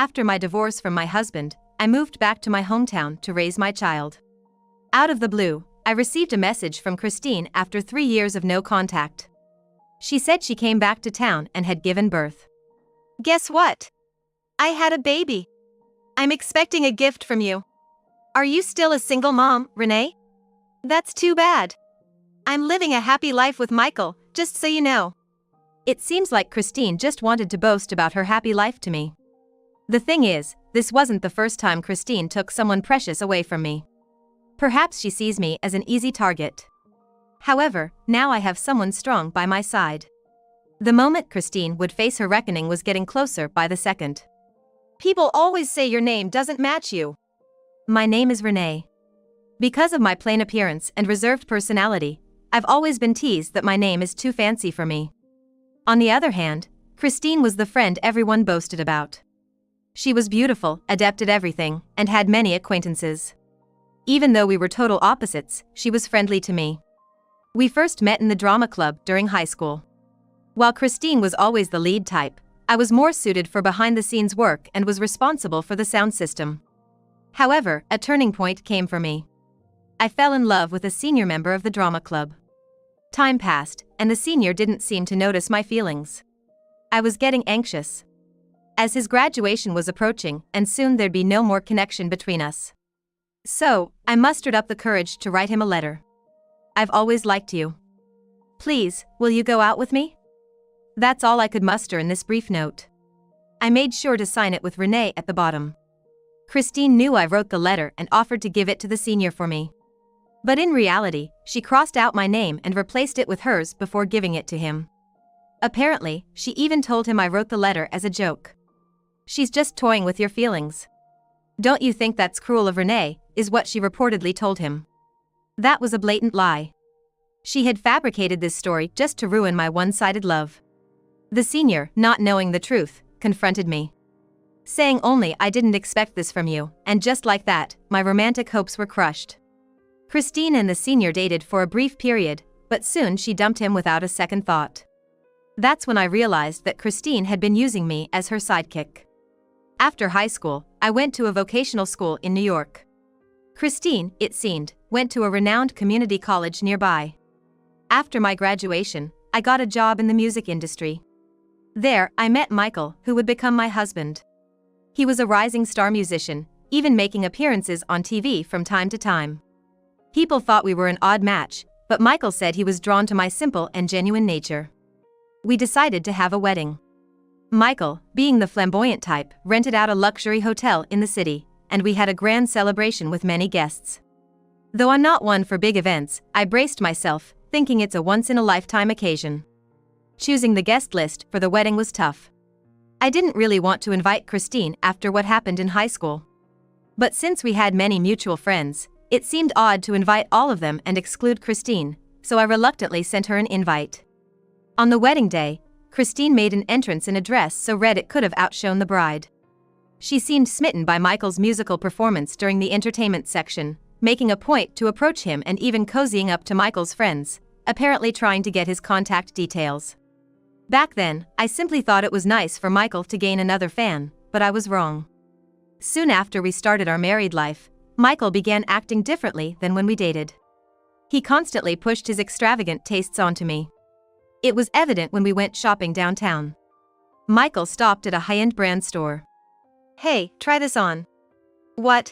After my divorce from my husband, I moved back to my hometown to raise my child. Out of the blue, I received a message from Christine after 3 years of no contact. She said she came back to town and had given birth. Guess what? I had a baby. I'm expecting a gift from you. Are you still a single mom, Renee? That's too bad. I'm living a happy life with Michael, just so you know. It seems like Christine just wanted to boast about her happy life to me. The thing is, this wasn't the first time Christine took someone precious away from me. Perhaps she sees me as an easy target. However, now I have someone strong by my side. The moment Christine would face her reckoning was getting closer by the second. People always say your name doesn't match you. My name is Renee. Because of my plain appearance and reserved personality, I've always been teased that my name is too fancy for me. On the other hand, Christine was the friend everyone boasted about. She was beautiful, adept at everything, and had many acquaintances. Even though we were total opposites, she was friendly to me. We first met in the drama club during high school. While Christine was always the lead type, I was more suited for behind-the-scenes work and was responsible for the sound system. However, a turning point came for me. I fell in love with a senior member of the drama club. Time passed, and the senior didn't seem to notice my feelings. I was getting anxious, as his graduation was approaching, and soon there'd be no more connection between us. So, I mustered up the courage to write him a letter. I've always liked you. Please, will you go out with me? That's all I could muster in this brief note. I made sure to sign it with Renee at the bottom. Christine knew I wrote the letter and offered to give it to the senior for me. But in reality, she crossed out my name and replaced it with hers before giving it to him. Apparently, she even told him I wrote the letter as a joke. She's just toying with your feelings. Don't you think that's cruel of Renee, is what she reportedly told him. That was a blatant lie. She had fabricated this story just to ruin my one-sided love. The senior, not knowing the truth, confronted me, saying only I didn't expect this from you, and just like that, my romantic hopes were crushed. Christine and the senior dated for a brief period, but soon she dumped him without a second thought. That's when I realized that Christine had been using me as her sidekick. After high school, I went to a vocational school in New York. Christine, it seemed, went to a renowned community college nearby. After my graduation, I got a job in the music industry. There, I met Michael, who would become my husband. He was a rising star musician, even making appearances on TV from time to time. People thought we were an odd match, but Michael said he was drawn to my simple and genuine nature. We decided to have a wedding. Michael, being the flamboyant type, rented out a luxury hotel in the city, and we had a grand celebration with many guests. Though I'm not one for big events, I braced myself, thinking it's a once-in-a-lifetime occasion. Choosing the guest list for the wedding was tough. I didn't really want to invite Christine after what happened in high school. But since we had many mutual friends, it seemed odd to invite all of them and exclude Christine, so I reluctantly sent her an invite. On the wedding day, Christine made an entrance in a dress so red it could have outshone the bride. She seemed smitten by Michael's musical performance during the entertainment section, making a point to approach him and even cozying up to Michael's friends, apparently trying to get his contact details. Back then, I simply thought it was nice for Michael to gain another fan, but I was wrong. Soon after we started our married life, Michael began acting differently than when we dated. He constantly pushed his extravagant tastes onto me. It was evident when we went shopping downtown. Michael stopped at a high-end brand store. Hey, try this on. What?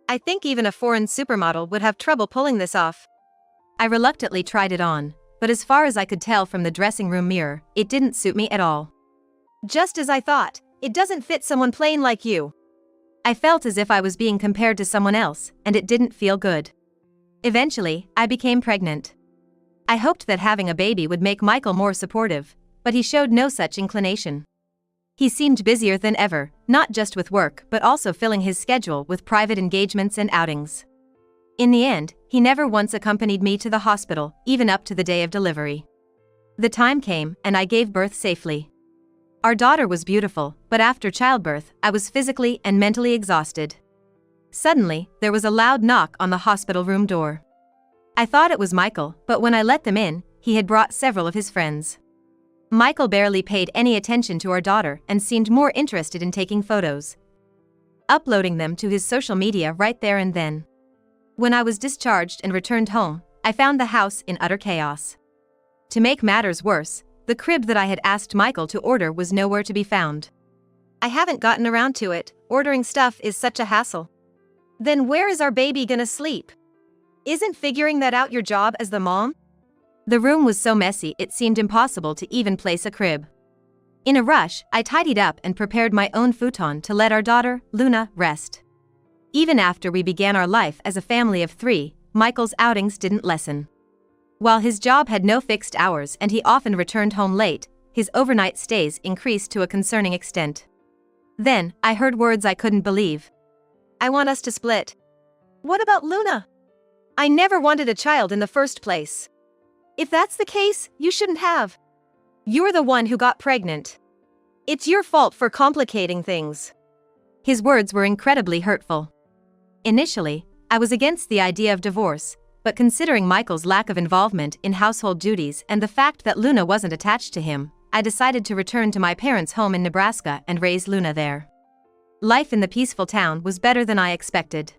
I think even a foreign supermodel would have trouble pulling this off. I reluctantly tried it on, but as far as I could tell from the dressing room mirror, it didn't suit me at all. Just as I thought, it doesn't fit someone plain like you. I felt as if I was being compared to someone else, and it didn't feel good. Eventually, I became pregnant. I hoped that having a baby would make Michael more supportive, but he showed no such inclination. He seemed busier than ever, not just with work but also filling his schedule with private engagements and outings. In the end, he never once accompanied me to the hospital, even up to the day of delivery. The time came, and I gave birth safely. Our daughter was beautiful, but after childbirth, I was physically and mentally exhausted. Suddenly, there was a loud knock on the hospital room door. I thought it was Michael, but when I let them in, he had brought several of his friends. Michael barely paid any attention to our daughter and seemed more interested in taking photos, uploading them to his social media right there and then. When I was discharged and returned home, I found the house in utter chaos. To make matters worse, the crib that I had asked Michael to order was nowhere to be found. I haven't gotten around to it. Ordering stuff is such a hassle. Then where is our baby gonna sleep? Isn't figuring that out your job as the mom? The room was so messy it seemed impossible to even place a crib. In a rush, I tidied up and prepared my own futon to let our daughter, Luna, rest. Even after we began our life as a family of 3, Michael's outings didn't lessen. While his job had no fixed hours and he often returned home late, his overnight stays increased to a concerning extent. Then, I heard words I couldn't believe. "I want us to split." What about Luna? I never wanted a child in the first place. If that's the case, you shouldn't have. You're the one who got pregnant. It's your fault for complicating things. His words were incredibly hurtful. Initially, I was against the idea of divorce, but considering Michael's lack of involvement in household duties and the fact that Luna wasn't attached to him, I decided to return to my parents' home in Nebraska and raise Luna there. Life in the peaceful town was better than I expected.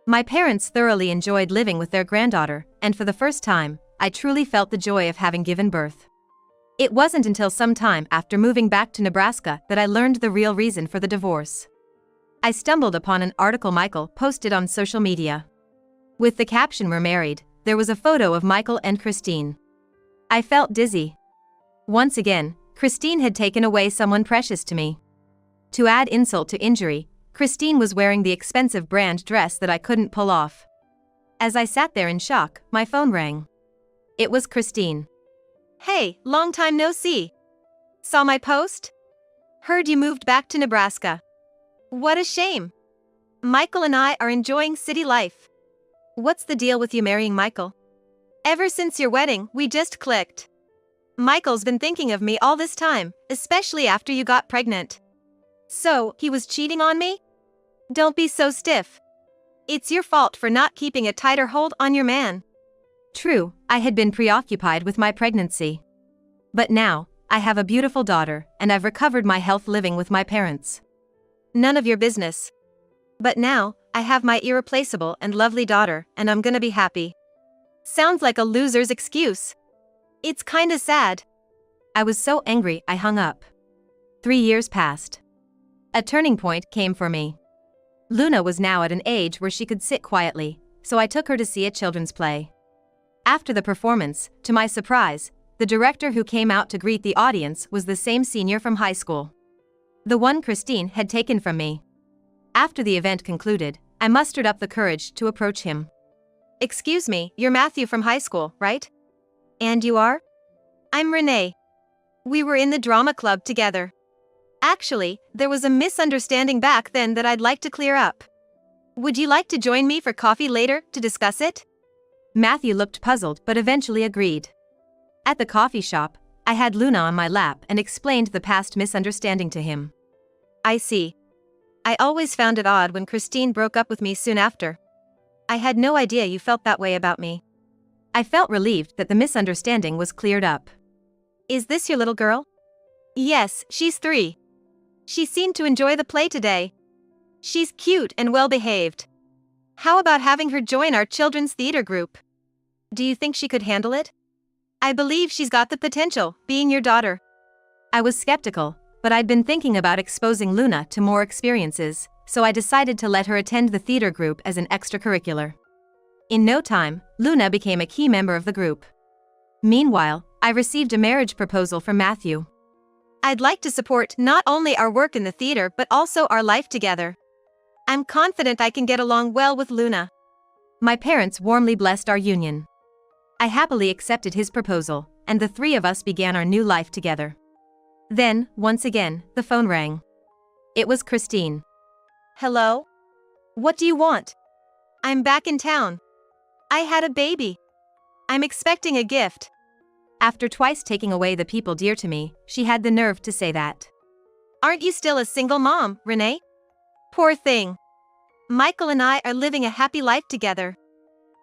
My parents thoroughly enjoyed living with their granddaughter, and for the first time, I truly felt the joy of having given birth. It wasn't until some time after moving back to Nebraska that I learned the real reason for the divorce. I stumbled upon an article Michael posted on social media. With the caption "We're married," there was a photo of Michael and Christine. I felt dizzy. Once again, Christine had taken away someone precious to me. To add insult to injury, Christine was wearing the expensive brand dress that I couldn't pull off. As I sat there in shock, my phone rang. It was Christine. "Hey, long time no see. Saw my post? Heard you moved back to Nebraska. What a shame. Michael and I are enjoying city life. What's the deal with you marrying Michael? Ever since your wedding, we just clicked. Michael's been thinking of me all this time, especially after you got pregnant. So, he was cheating on me? Don't be so stiff. It's your fault for not keeping a tighter hold on your man." True, I had been preoccupied with my pregnancy. But now, I have a beautiful daughter, and I've recovered my health living with my parents. None of your business. But now, I have my irreplaceable and lovely daughter, and I'm gonna be happy. Sounds like a loser's excuse. It's kinda sad. I was so angry I hung up. 3 years passed. A turning point came for me. Luna was now at an age where she could sit quietly, so I took her to see a children's play. After the performance, to my surprise, the director who came out to greet the audience was the same senior from high school. The one Christine had taken from me. After the event concluded, I mustered up the courage to approach him. "Excuse me, you're Matthew from high school, right? And you are?" "I'm Renee. We were in the drama club together. Actually, there was a misunderstanding back then that I'd like to clear up. Would you like to join me for coffee later to discuss it?" Matthew looked puzzled but eventually agreed. At the coffee shop, I had Luna on my lap and explained the past misunderstanding to him. "I see. I always found it odd when Christine broke up with me soon after. I had no idea you felt that way about me." I felt relieved that the misunderstanding was cleared up. "Is this your little girl?" "Yes, she's 3. She seemed to enjoy the play today. She's cute and well-behaved. How about having her join our children's theater group? Do you think she could handle it? I believe she's got the potential, being your daughter." I was skeptical, but I'd been thinking about exposing Luna to more experiences, so I decided to let her attend the theater group as an extracurricular. In no time, Luna became a key member of the group. Meanwhile, I received a marriage proposal from Matthew. "I'd like to support not only our work in the theater but also our life together. I'm confident I can get along well with Luna." My parents warmly blessed our union. I happily accepted his proposal, and the 3 of us began our new life together. Then, once again, the phone rang. It was Christine. "Hello? What do you want?" "I'm back in town. I had a baby. I'm expecting a gift." After twice taking away the people dear to me, she had the nerve to say that. "Aren't you still a single mom, Renee? Poor thing. Michael and I are living a happy life together.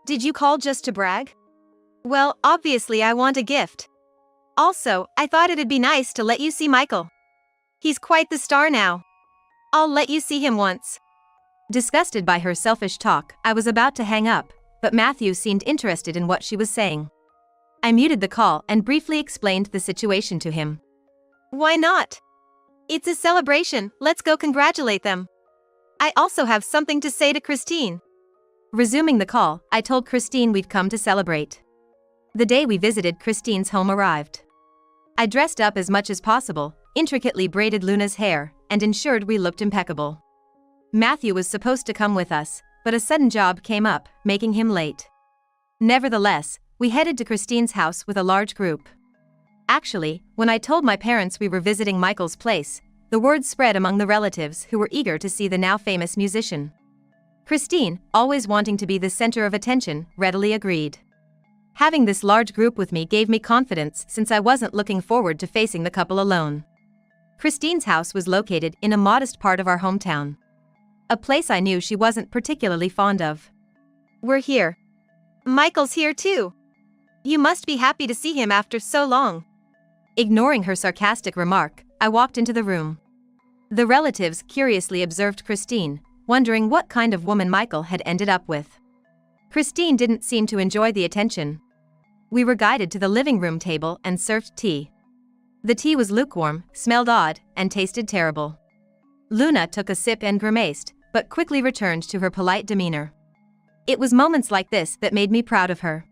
Did you call just to brag?" "Well, obviously I want a gift. Also, I thought it'd be nice to let you see Michael. He's quite the star now. I'll let you see him once. Disgusted by her selfish talk, I was about to hang up, but Matthew seemed interested in what she was saying. I muted the call and briefly explained the situation to him. Why not? It's a celebration, let's go congratulate them. I also have something to say to Christine. Resuming the call, I told Christine we'd come to celebrate. The day we visited Christine's home arrived. I dressed up as much as possible, intricately braided Luna's hair, and ensured we looked impeccable. Matthew was supposed to come with us, but a sudden job came up, making him late. Nevertheless, we headed to Christine's house with a large group. Actually, when I told my parents we were visiting Michael's place, the word spread among the relatives who were eager to see the now famous musician. Christine, always wanting to be the center of attention, readily agreed. Having this large group with me gave me confidence since I wasn't looking forward to facing the couple alone. Christine's house was located in a modest part of our hometown. A place I knew she wasn't particularly fond of. We're here. Michael's here too. You must be happy to see him after so long. Ignoring her sarcastic remark, I walked into the room. The relatives curiously observed Christine, wondering what kind of woman Michael had ended up with. Christine didn't seem to enjoy the attention. We were guided to the living room table and served tea. The tea was lukewarm, smelled odd, and tasted terrible. Luna took a sip and grimaced, but quickly returned to her polite demeanor. It was moments like this that made me proud of her.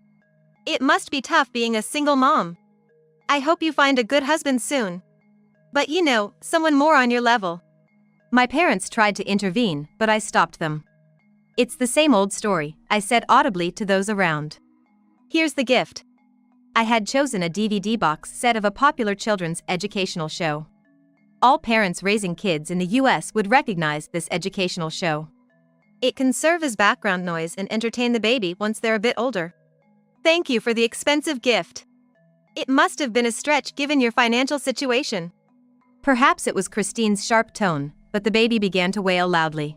It must be tough being a single mom. I hope you find a good husband soon. But you know, someone more on your level. My parents tried to intervene, but I stopped them. It's the same old story, I said audibly to those around. Here's the gift. I had chosen a DVD box set of a popular children's educational show. All parents raising kids in the US would recognize this educational show. It can serve as background noise and entertain the baby once they're a bit older. Thank you for the expensive gift. It must have been a stretch given your financial situation. Perhaps it was Christine's sharp tone, but the baby began to wail loudly.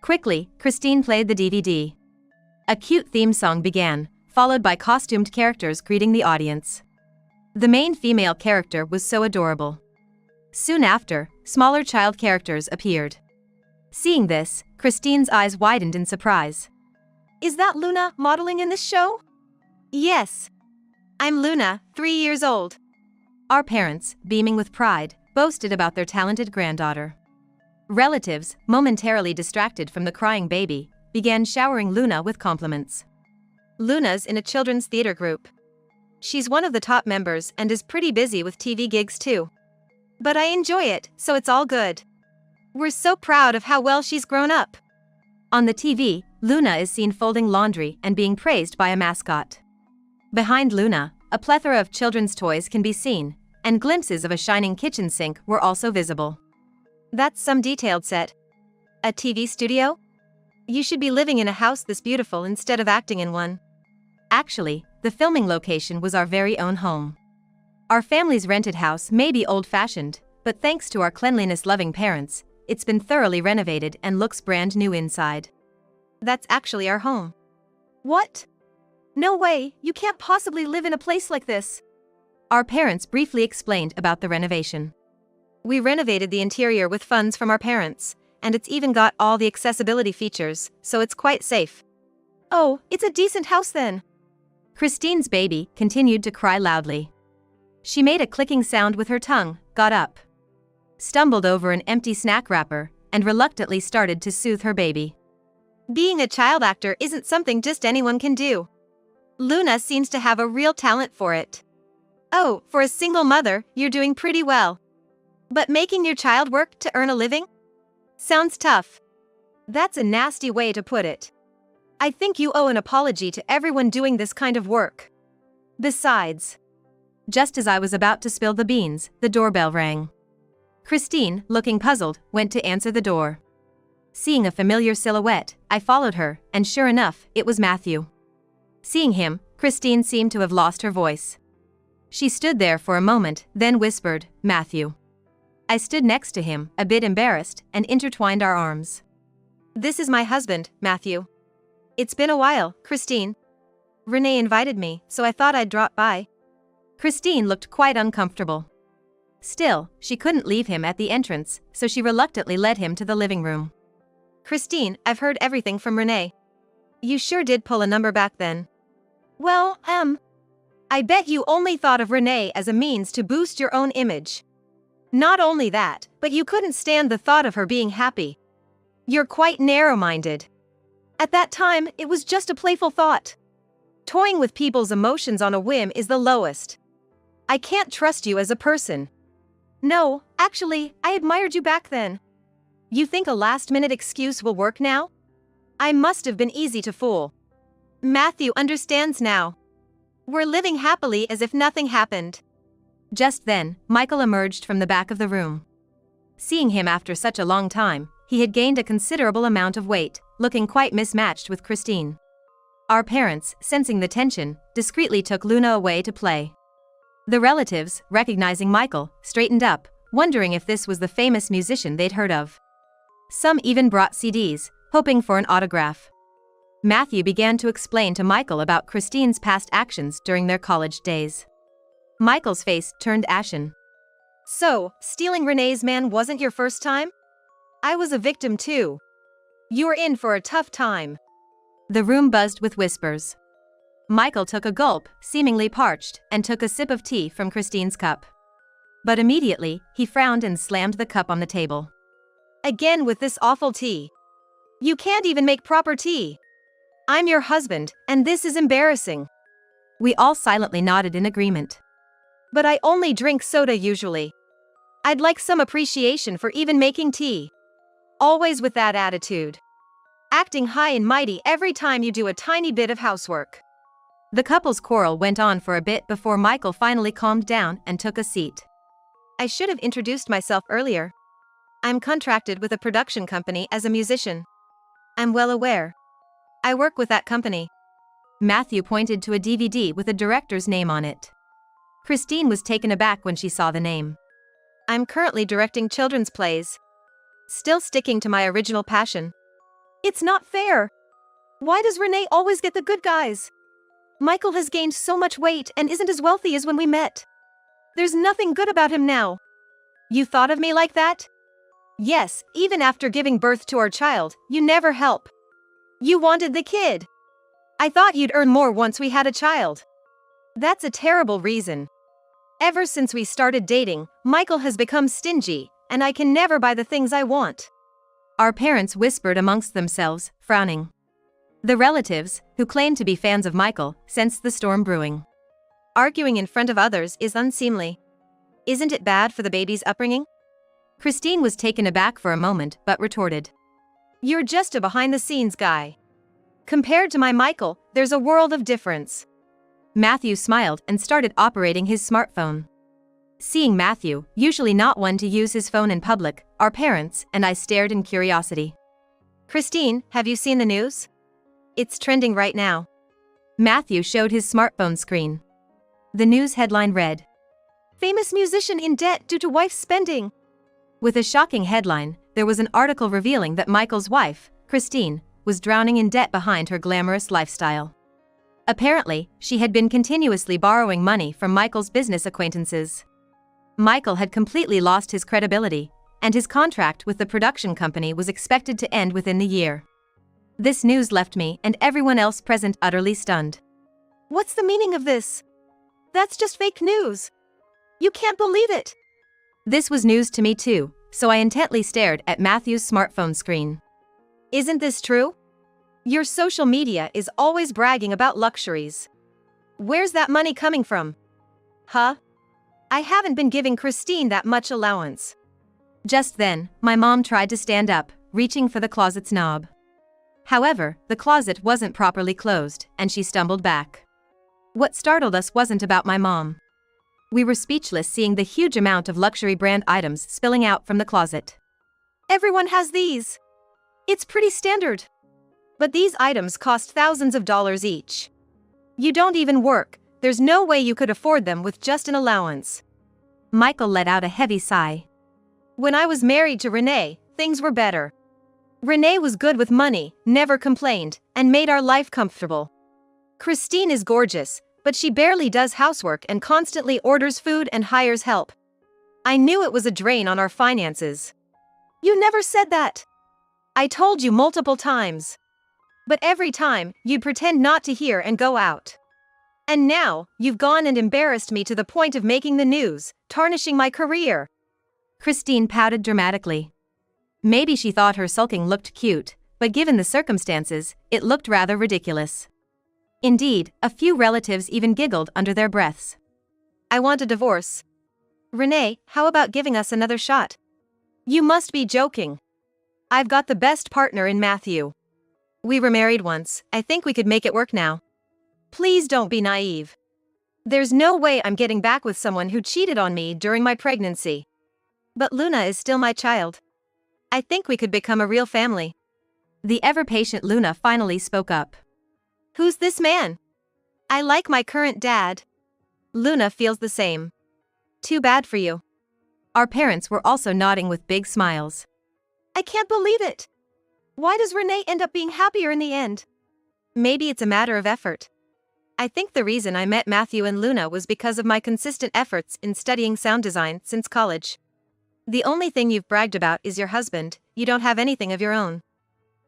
Quickly, Christine played the DVD. A cute theme song began, followed by costumed characters greeting the audience. The main female character was so adorable. Soon after, smaller child characters appeared. Seeing this, Christine's eyes widened in surprise. Is that Luna modeling in this show? Yes. I'm Luna, 3 years old. Our parents, beaming with pride, boasted about their talented granddaughter. Relatives, momentarily distracted from the crying baby, began showering Luna with compliments. Luna's in a children's theater group. She's one of the top members and is pretty busy with TV gigs too. But I enjoy it, so it's all good. We're so proud of how well she's grown up. On the TV, Luna is seen folding laundry and being praised by a mascot. Behind Luna, a plethora of children's toys can be seen, and glimpses of a shining kitchen sink were also visible. That's some detailed set. A TV studio? You should be living in a house this beautiful instead of acting in one. Actually, the filming location was our very own home. Our family's rented house may be old-fashioned, but thanks to our cleanliness-loving parents, it's been thoroughly renovated and looks brand new inside. That's actually our home. What? No way, you can't possibly live in a place like this. Our parents briefly explained about the renovation. We renovated the interior with funds from our parents, and it's even got all the accessibility features, so it's quite safe. Oh, it's a decent house then. Christine's baby continued to cry loudly. She made a clicking sound with her tongue, got up, stumbled over an empty snack wrapper, and reluctantly started to soothe her baby. Being a child actor isn't something just anyone can do. Luna seems to have a real talent for it. Oh, for a single mother, you're doing pretty well. But making your child work to earn a living? Sounds tough. That's a nasty way to put it. I think you owe an apology to everyone doing this kind of work. Besides, just as I was about to spill the beans, the doorbell rang. Christine, looking puzzled, went to answer the door. Seeing a familiar silhouette, I followed her, and sure enough, it was Matthew. Seeing him, Christine seemed to have lost her voice. She stood there for a moment, then whispered, "Matthew." I stood next to him, a bit embarrassed, and intertwined our arms. This is my husband, Matthew. It's been a while, Christine. Renee invited me, so I thought I'd drop by. Christine looked quite uncomfortable. Still, she couldn't leave him at the entrance, so she reluctantly led him to the living room. Christine, I've heard everything from Renee. You sure did pull a number back then. Well, I bet you only thought of Renee as a means to boost your own image. Not only that, but you couldn't stand the thought of her being happy. You're quite narrow-minded. At that time, it was just a playful thought. Toying with people's emotions on a whim is the lowest. I can't trust you as a person. No, actually, I admired you back then. You think a last-minute excuse will work now? I must have been easy to fool. Matthew understands now. We're living happily as if nothing happened. Just then, Michael emerged from the back of the room. Seeing him after such a long time, he had gained a considerable amount of weight, looking quite mismatched with Christine. Our parents, sensing the tension, discreetly took Luna away to play. The relatives, recognizing Michael, straightened up, wondering if this was the famous musician they'd heard of. Some even brought CDs, hoping for an autograph. Matthew began to explain to Michael about Christine's past actions during their college days. Michael's face turned ashen. So, stealing Renee's man wasn't your first time? I was a victim too. You were in for a tough time. The room buzzed with whispers. Michael took a gulp, seemingly parched, and took a sip of tea from Christine's cup. But immediately, he frowned and slammed the cup on the table. Again with this awful tea. You can't even make proper tea. I'm your husband, and this is embarrassing. We all silently nodded in agreement. But I only drink soda usually. I'd like some appreciation for even making tea. Always with that attitude. Acting high and mighty every time you do a tiny bit of housework. The couple's quarrel went on for a bit before Michael finally calmed down and took a seat. I should have introduced myself earlier. I'm contracted with a production company as a musician. I'm well aware. I work with that company. Matthew pointed to a DVD with a director's name on it. Christine was taken aback when she saw the name. I'm currently directing children's plays. Still sticking to my original passion. It's not fair. Why does Renee always get the good guys? Michael has gained so much weight and isn't as wealthy as when we met. There's nothing good about him now. You thought of me like that? Yes, even after giving birth to our child, you never help. You wanted the kid. I thought you'd earn more once we had a child. That's a terrible reason. Ever since we started dating, Michael has become stingy, and I can never buy the things I want. Our parents whispered amongst themselves, frowning. The relatives, who claimed to be fans of Michael, sensed the storm brewing. Arguing in front of others is unseemly. Isn't it bad for the baby's upbringing? Christine was taken aback for a moment but retorted. You're just a behind-the-scenes guy. Compared to my Michael, there's a world of difference. Matthew smiled and started operating his smartphone. Seeing Matthew, usually not one to use his phone in public, our parents and I stared in curiosity. Christine, have you seen the news? It's trending right now. Matthew showed his smartphone screen. The news headline read, Famous musician in debt due to wife's spending. With a shocking headline, there was an article revealing that Michael's wife, Christine, was drowning in debt behind her glamorous lifestyle. Apparently, she had been continuously borrowing money from Michael's business acquaintances. Michael had completely lost his credibility, and his contract with the production company was expected to end within the year. This news left me and everyone else present utterly stunned. What's the meaning of this? That's just fake news. You can't believe it. This was news to me too, so I intently stared at Matthew's smartphone screen. Isn't this true? Your social media is always bragging about luxuries. Where's that money coming from? Huh? I haven't been giving Christine that much allowance. Just then, my mom tried to stand up, reaching for the closet's knob. However, the closet wasn't properly closed, and she stumbled back. What startled us wasn't about my mom. We were speechless seeing the huge amount of luxury brand items spilling out from the closet. Everyone has these. It's pretty standard. But these items cost thousands of dollars each. You don't even work, there's no way you could afford them with just an allowance. Michael let out a heavy sigh. When I was married to Renee, things were better. Renee was good with money, never complained, and made our life comfortable. Christine is gorgeous, But she barely does housework and constantly orders food and hires help. I knew it was a drain on our finances. You never said that. I told you multiple times. But every time, you'd pretend not to hear and go out. And now, you've gone and embarrassed me to the point of making the news, tarnishing my career. Christine pouted dramatically. Maybe she thought her sulking looked cute, but given the circumstances, it looked rather ridiculous. Indeed, a few relatives even giggled under their breaths. I want a divorce. Renee, how about giving us another shot? You must be joking. I've got the best partner in Matthew. We were married once, I think we could make it work now. Please don't be naive. There's no way I'm getting back with someone who cheated on me during my pregnancy. But Luna is still my child. I think we could become a real family. The ever-patient Luna finally spoke up. Who's this man? I like my current dad. Luna feels the same. Too bad for you. Our parents were also nodding with big smiles. I can't believe it. Why does Renee end up being happier in the end? Maybe it's a matter of effort. I think the reason I met Matthew and Luna was because of my consistent efforts in studying sound design since college. The only thing you've bragged about is your husband, you don't have anything of your own.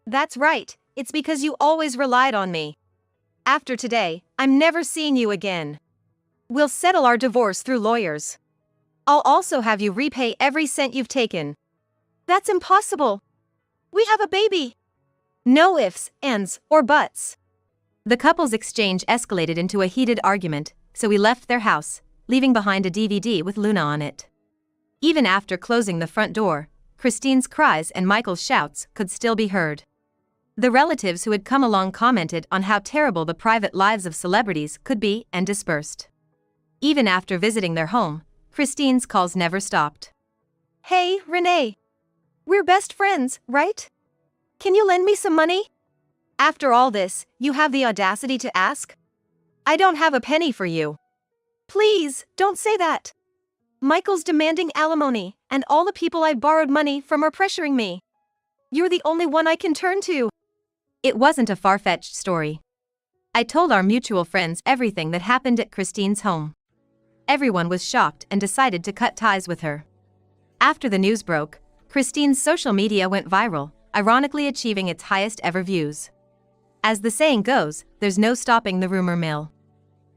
That's right, it's because you always relied on me. After today, I'm never seeing you again. We'll settle our divorce through lawyers. I'll also have you repay every cent you've taken. That's impossible. We have a baby. No ifs, ands, or buts. The couple's exchange escalated into a heated argument, so we left their house, leaving behind a DVD with Luna on it. Even after closing the front door, Christine's cries and Michael's shouts could still be heard. The relatives who had come along commented on how terrible the private lives of celebrities could be and dispersed. Even after visiting their home, Christine's calls never stopped. Hey, Renee. We're best friends, right? Can you lend me some money? After all this, you have the audacity to ask? I don't have a penny for you. Please, don't say that. Michael's demanding alimony, and all the people I borrowed money from are pressuring me. You're the only one I can turn to. It wasn't a far-fetched story. I told our mutual friends everything that happened at Christine's home. Everyone was shocked and decided to cut ties with her. After the news broke, Christine's social media went viral, ironically achieving its highest ever views. As the saying goes, there's no stopping the rumor mill.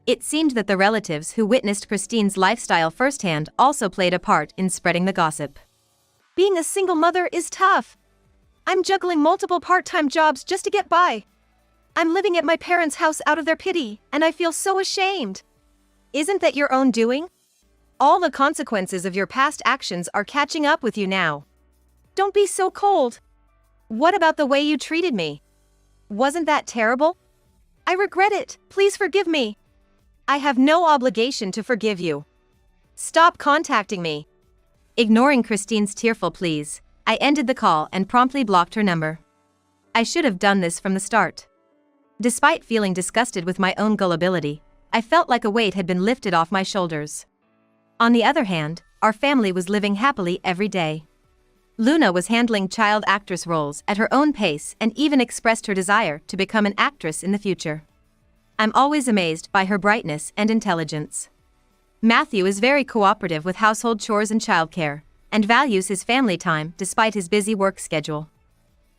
It seemed that the relatives who witnessed Christine's lifestyle firsthand also played a part in spreading the gossip. Being a single mother is tough. I'm juggling multiple part-time jobs just to get by. I'm living at my parents' house out of their pity, and I feel so ashamed. Isn't that your own doing? All the consequences of your past actions are catching up with you now. Don't be so cold. What about the way you treated me? Wasn't that terrible? I regret it, please forgive me. I have no obligation to forgive you. Stop contacting me. Ignoring Christine's tearful pleas, I ended the call and promptly blocked her number. I should have done this from the start. Despite feeling disgusted with my own gullibility, I felt like a weight had been lifted off my shoulders. On the other hand, our family was living happily every day. Luna was handling child actress roles at her own pace and even expressed her desire to become an actress in the future. I'm always amazed by her brightness and intelligence. Matthew is very cooperative with household chores and childcare, and values his family time despite his busy work schedule.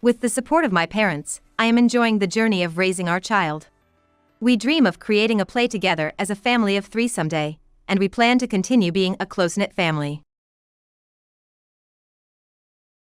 With the support of my parents, I am enjoying the journey of raising our child. We dream of creating a play together as a family of three someday, and we plan to continue being a close-knit family.